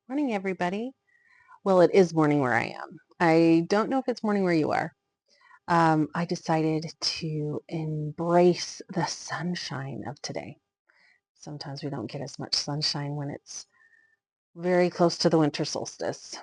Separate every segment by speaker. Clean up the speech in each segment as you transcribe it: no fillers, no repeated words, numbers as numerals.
Speaker 1: Morning, everybody. Well, it is morning where I am. I don't know if it's morning where you are. I decided to embrace the sunshine of today. Sometimes we don't get as much sunshine when it's very close to the winter solstice.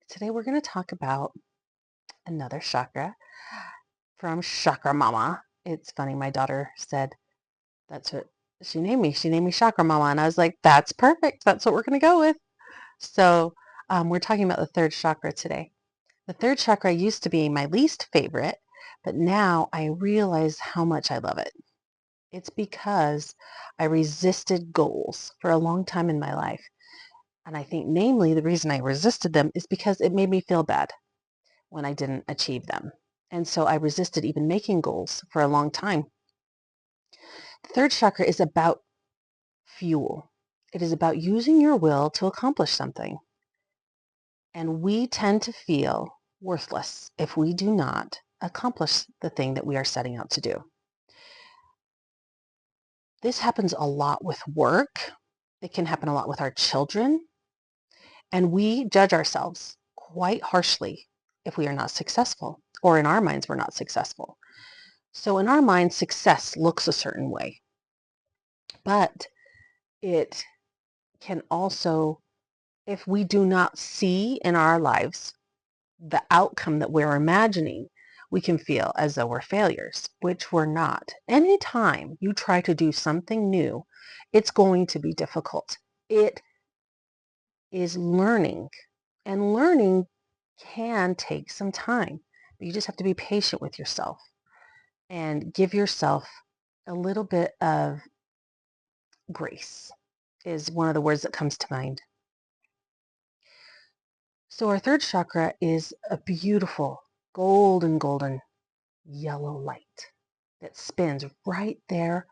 Speaker 1: Today we're going to talk about another chakra from Chakramama. It's funny, my daughter said that's what she named me. She named me Chakramama, and I was like, that's perfect. That's what we're going to go with. So we're talking about the third chakra today. The third chakra used to be my least favorite, but now I realize how much I love it. It's because I resisted goals for a long time in my life. And I think namely the reason I resisted them is because it made me feel bad when I didn't achieve them. And so I resisted even making goals for a long time. The third chakra is about fuel. It is about using your will to accomplish something. And we tend to feel worthless if we do not accomplish the thing that we are setting out to do. This happens a lot with work. It can happen a lot with our children. And we judge ourselves quite harshly if we are not successful, or in our minds, we're not successful. So in our minds, success looks a certain way, but it can also, if we do not see in our lives the outcome that we're imagining, we can feel as though we're failures, which we're not. Anytime you try to do something new, it's going to be difficult. It is learning, and learning can take some time. But you just have to be patient with yourself and give yourself a little bit of grace is one of the words that comes to mind. So our third chakra is a beautiful golden yellow light that spins right there,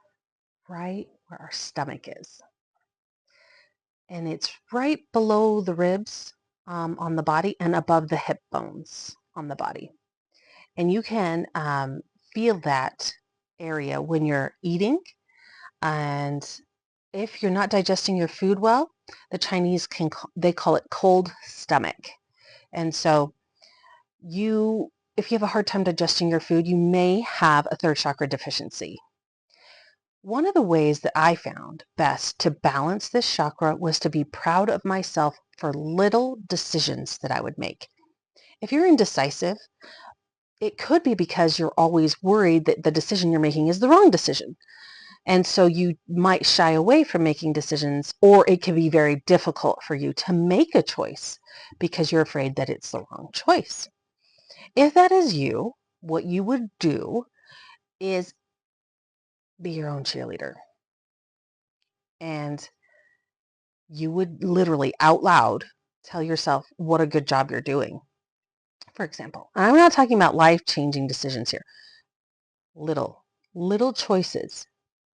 Speaker 1: right where our stomach is. And it's right below the ribs on the body and above the hip bones on the body. And you can feel that area when you're eating. And if you're not digesting your food well, the Chinese they call it cold stomach. And so if you have a hard time digesting your food, you may have a third chakra deficiency. One of the ways that I found best to balance this chakra was to be proud of myself for little decisions that I would make. If you're indecisive, it could be because you're always worried that the decision you're making is the wrong decision. And so you might shy away from making decisions, or it can be very difficult for you to make a choice because you're afraid that it's the wrong choice. If that is you, what you would do is be your own cheerleader. And you would literally out loud tell yourself what a good job you're doing. For example, I'm not talking about life-changing decisions here. Little choices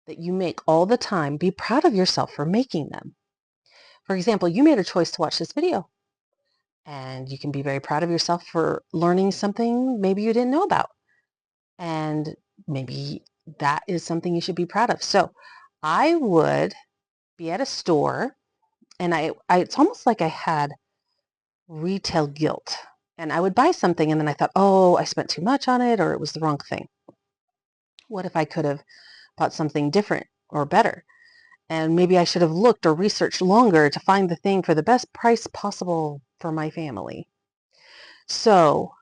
Speaker 1: that you make all the time. Be proud of yourself for making them. For example, you made a choice to watch this video, and you can be very proud of yourself for learning something maybe you didn't know about. And maybe that is something you should be proud of. So I would be at a store, and it's almost like I had retail guilt. And I would buy something, and then I thought, oh, I spent too much on it, or it was the wrong thing. What if I could have bought something different or better? And maybe I should have looked or researched longer to find the thing for the best price possible for my family. So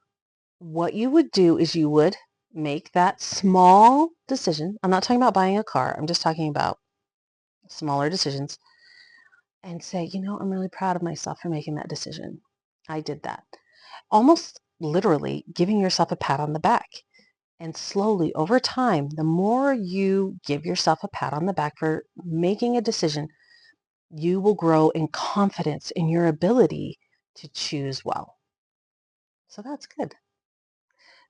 Speaker 1: what you would do is you would make that small decision. I'm not talking about buying a car. I'm just talking about smaller decisions, and say, I'm really proud of myself for making that decision. I did that. Almost literally giving yourself a pat on the back. And slowly over time, the more you give yourself a pat on the back for making a decision, you will grow in confidence in your ability to choose well. So that's good.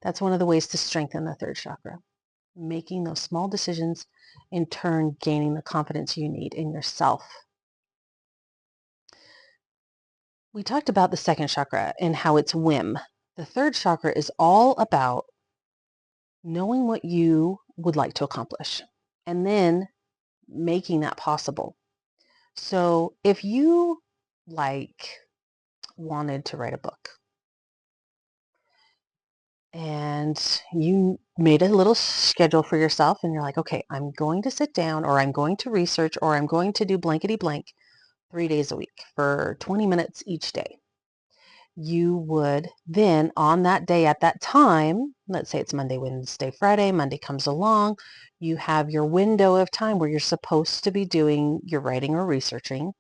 Speaker 1: That's one of the ways to strengthen the third chakra. Making those small decisions, in turn gaining the confidence you need in yourself. We talked about the second chakra and how it's whim. The third chakra is all about knowing what you would like to accomplish and then making that possible. So if you like wanted to write a book. And you made a little schedule for yourself and you're like, okay, I'm going to sit down or I'm going to research or I'm going to do blankety blank 3 days a week for 20 minutes each day. You would then on that day at that time, let's say it's Monday, Wednesday, Friday, Monday comes along, you have your window of time where you're supposed to be doing your writing or researching.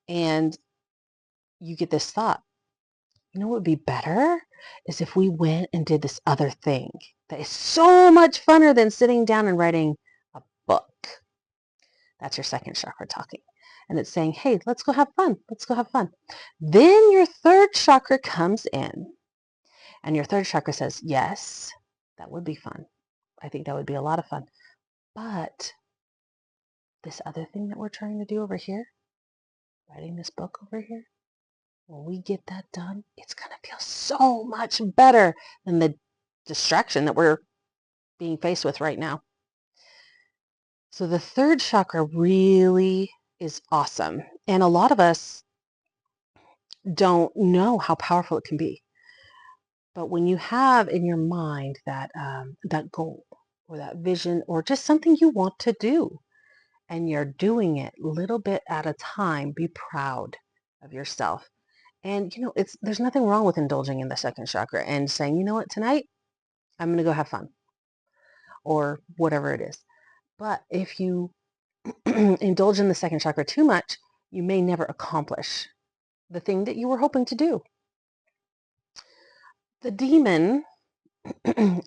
Speaker 1: And you get this thought, you know what would be better is if we went and did this other thing that is so much funner than sitting down and writing a book. That's your second chakra talking. And it's saying, hey, let's go have fun. Let's go have fun. Then your third chakra comes in and your third chakra says, yes, that would be fun. I think that would be a lot of fun. But this other thing that we're trying to do over here, writing this book over here, when we get that done, it's going to feel so much better than the distraction that we're being faced with right now. So the third chakra really is awesome. And a lot of us don't know how powerful it can be. But when you have in your mind that that goal or that vision or just something you want to do, and you're doing it little bit at a time, be proud of yourself. And, there's nothing wrong with indulging in the second chakra and saying, you know what, tonight I'm going to go have fun or whatever it is. But if you indulge in the second chakra too much, you may never accomplish the thing that you were hoping to do. The demon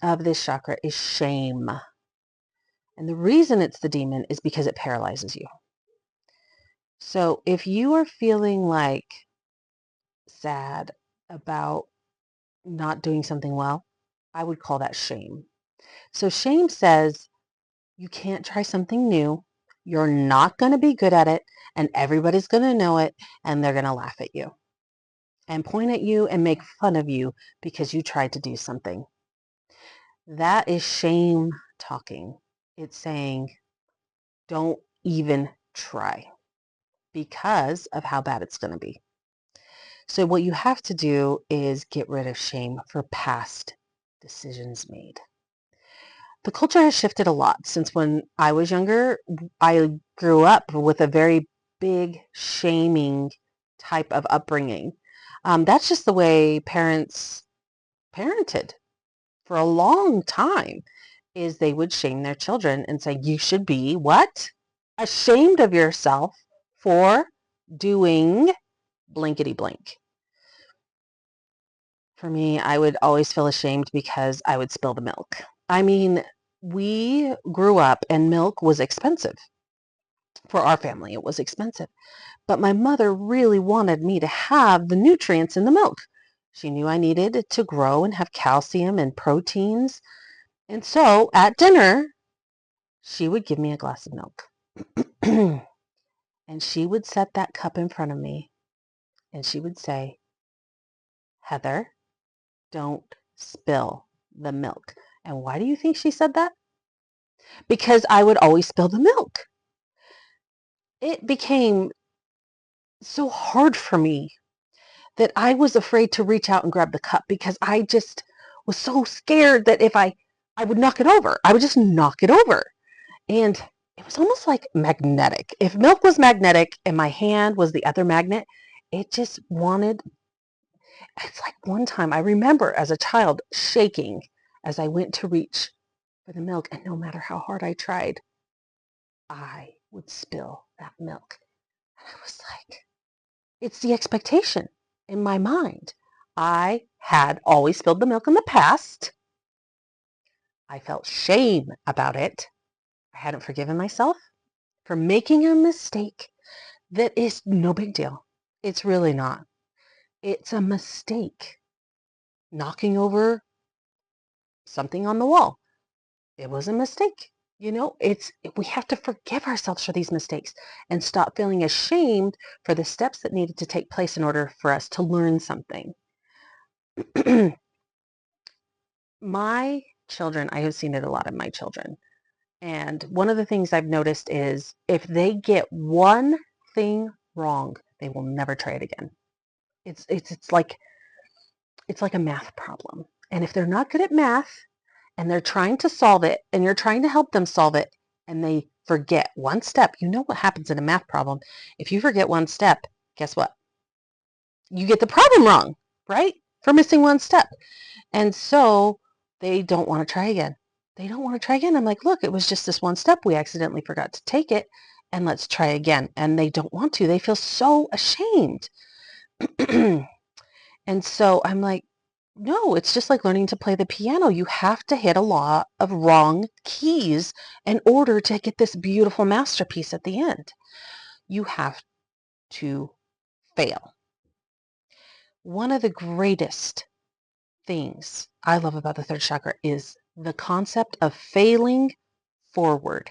Speaker 1: of this chakra is shame. And the reason it's the demon is because it paralyzes you. So if you are feeling like sad about not doing something well, I would call that shame. So shame says you can't try something new, you're not going to be good at it, and everybody's going to know it, and they're going to laugh at you and point at you and make fun of you because you tried to do something. That is shame talking. It's saying, don't even try because of how bad it's going to be. So what you have to do is get rid of shame for past decisions made. The culture has shifted a lot since when I was younger. I grew up with a very big shaming type of upbringing. That's just the way parents parented for a long time, is they would shame their children and say, you should be what? Ashamed of yourself for doing blankety blank. For me, I would always feel ashamed because I would spill the milk. I mean, we grew up and milk was expensive. For our family, it was expensive. But my mother really wanted me to have the nutrients in the milk. She knew I needed to grow and have calcium and proteins. And so at dinner, she would give me a glass of milk. And she would set that cup in front of me. And she would say, Heather, don't spill the milk. And why do you think she said that? Because I would always spill the milk. It became so hard for me that I was afraid to reach out and grab the cup because I just was so scared that if I would knock it over. I would just knock it over. And it was almost like magnetic. If milk was magnetic and my hand was the other magnet, it just wanted. It's like one time I remember as a child shaking as I went to reach for the milk, and no matter how hard I tried, I would spill that milk. And I was like, it's the expectation in my mind. I had always spilled the milk in the past. I felt shame about it. I hadn't forgiven myself for making a mistake that is no big deal. It's really not. It's a mistake. Knocking over something on the wall. It was a mistake. We have to forgive ourselves for these mistakes and stop feeling ashamed for the steps that needed to take place in order for us to learn something. My children, I have seen it a lot in my children. And one of the things I've noticed is if they get one thing wrong, they will never try it again. It's like a math problem. And if they're not good at math and they're trying to solve it and you're trying to help them solve it and they forget one step, you know what happens in a math problem? If you forget one step, guess what? You get the problem wrong, right? For missing one step. And so they don't want to try again. They don't want to try again. I'm like, look, it was just this one step. We accidentally forgot to take it, and let's try again. And they don't want to. They feel so ashamed. And so I'm like, no, it's just like learning to play the piano. You have to hit a lot of wrong keys in order to get this beautiful masterpiece at the end. You have to fail. One of the greatest things I love about the third chakra is the concept of failing forward.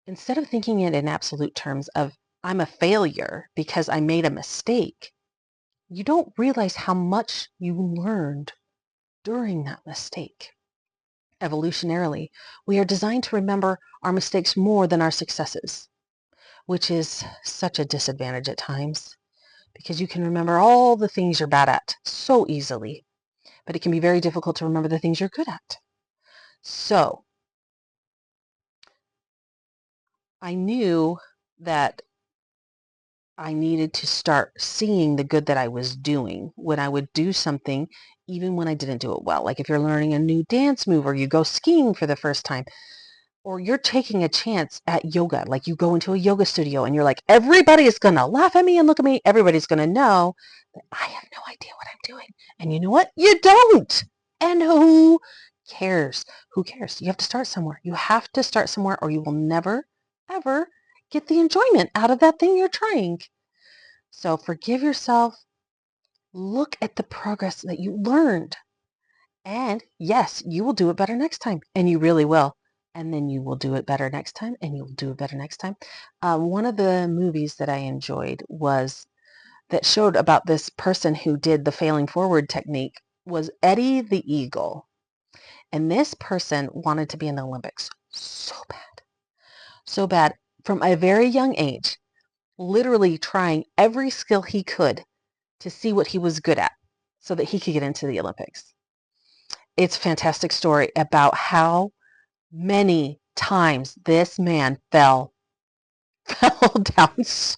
Speaker 1: Instead of thinking it in absolute terms of I'm a failure because I made a mistake, you don't realize how much you learned during that mistake. Evolutionarily, we are designed to remember our mistakes more than our successes, which is such a disadvantage at times because you can remember all the things you're bad at so easily, but it can be very difficult to remember the things you're good at. So I knew that I needed to start seeing the good that I was doing when I would do something, even when I didn't do it well. Like if you're learning a new dance move or you go skiing for the first time, or you're taking a chance at yoga, like you go into a yoga studio and you're like, everybody is going to laugh at me and look at me. Everybody's going to know that I have no idea what I'm doing. And you know what? You don't. And who cares? Who cares? You have to start somewhere. You have to start somewhere or you will never, ever get the enjoyment out of that thing you're trying. So forgive yourself. Look at the progress that you learned. And yes, you will do it better next time. And you really will. And then you will do it better next time. And you will do it better next time. One of the movies that I enjoyed was that showed about this person who did the failing forward technique was Eddie the Eagle. And this person wanted to be in the Olympics so bad from a very young age, literally trying every skill he could to see what he was good at so that he could get into the Olympics. It's a fantastic story about how many times this man fell down so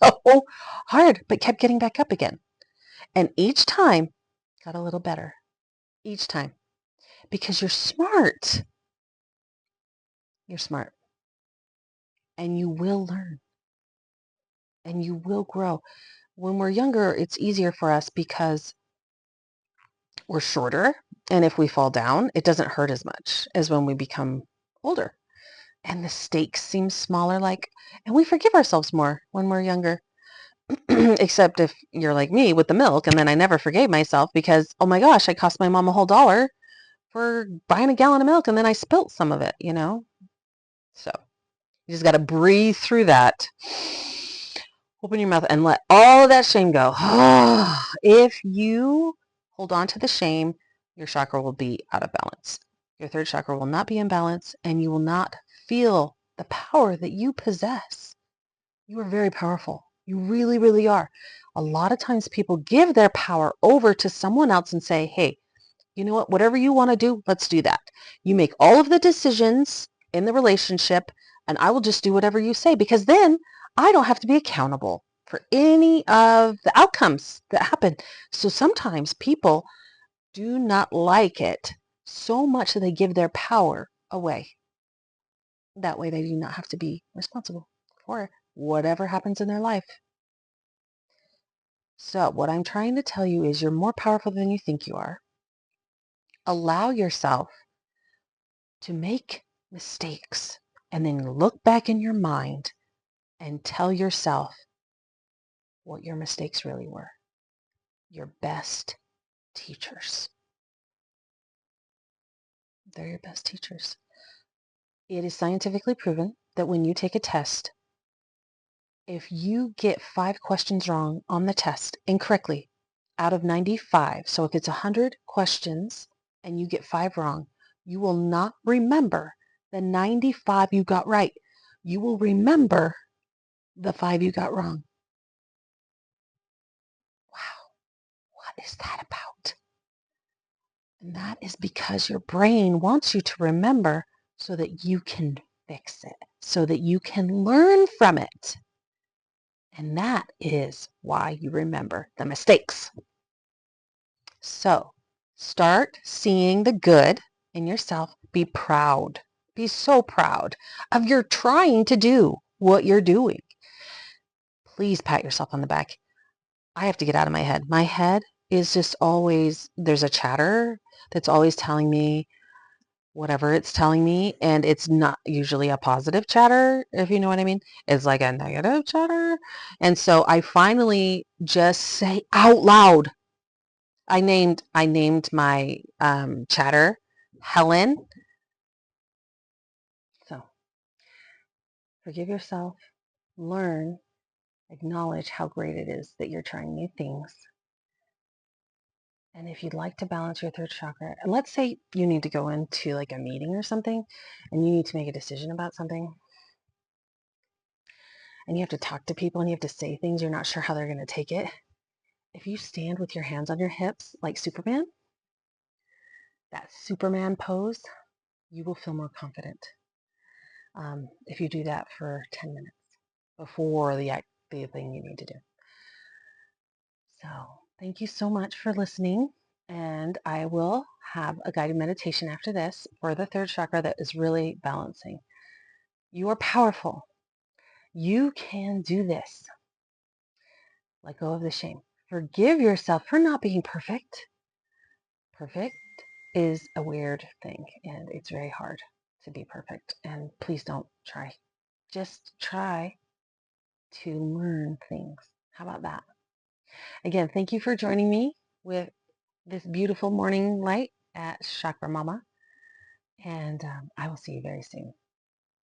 Speaker 1: hard, but kept getting back up again. And each time got a little better. Each time. Because you're smart. You're smart. And you will learn. And you will grow. When we're younger, it's easier for us because we're shorter. And if we fall down, it doesn't hurt as much as when we become older. And the stakes seem smaller, and we forgive ourselves more when we're younger. Except if you're like me with the milk, and then I never forgave myself because, oh my gosh, I cost my mom a whole $1 for buying a gallon of milk, and then I spilt some of it, So you just got to breathe through that. Open your mouth and let all of that shame go. If you hold on to the shame, your chakra will be out of balance. Your third chakra will not be in balance, and you will not feel the power that you possess. You are very powerful. You really, really are. A lot of times people give their power over to someone else and say, hey, you know what? Whatever you want to do, let's do that. You make all of the decisions in the relationship, and I will just do whatever you say, because then I don't have to be accountable for any of the outcomes that happen. So sometimes people do not like it so much that they give their power away. That way they do not have to be responsible for whatever happens in their life. So what I'm trying to tell you is you're more powerful than you think you are. Allow yourself to make mistakes and then look back in your mind and tell yourself what your mistakes really were. Your best teachers. They're your best teachers. It is scientifically proven that when you take a test, if you get 5 questions wrong on the test incorrectly out of 95, so if it's 100 questions and you get 5 wrong, you will not remember the 95 you got right. You will remember the 5 you got wrong. What is that about? And that is because your brain wants you to remember so that you can fix it, so that you can learn from it. And that is why you remember the mistakes. So start seeing the good in yourself. Be proud. Be so proud of your trying to do what you're doing. Please pat yourself on the back. I have to get out of my head. My head is just always, there's a chatter that's always telling me whatever it's telling me, and it's not usually a positive chatter, if you know what I mean. It's like a negative chatter. And so I finally just say out loud. I named my chatter Helen. So forgive yourself, learn, acknowledge how great it is that you're trying new things. And if you'd like to balance your third chakra, and let's say you need to go into like a meeting or something, and you need to make a decision about something, and you have to talk to people and you have to say things you're not sure how they're going to take it. If you stand with your hands on your hips like Superman, that Superman pose, you will feel more confident if you do that for 10 minutes before the thing you need to do. So thank you so much for listening. And I will have a guided meditation after this for the third chakra that is really balancing. You are powerful. You can do this. Let go of the shame. Forgive yourself for not being perfect. Perfect is a weird thing, and it's very hard to be perfect. And please don't try. Just try to learn things. How about that? Again, thank you for joining me with this beautiful morning light at Chakramama. And I will see you very soon.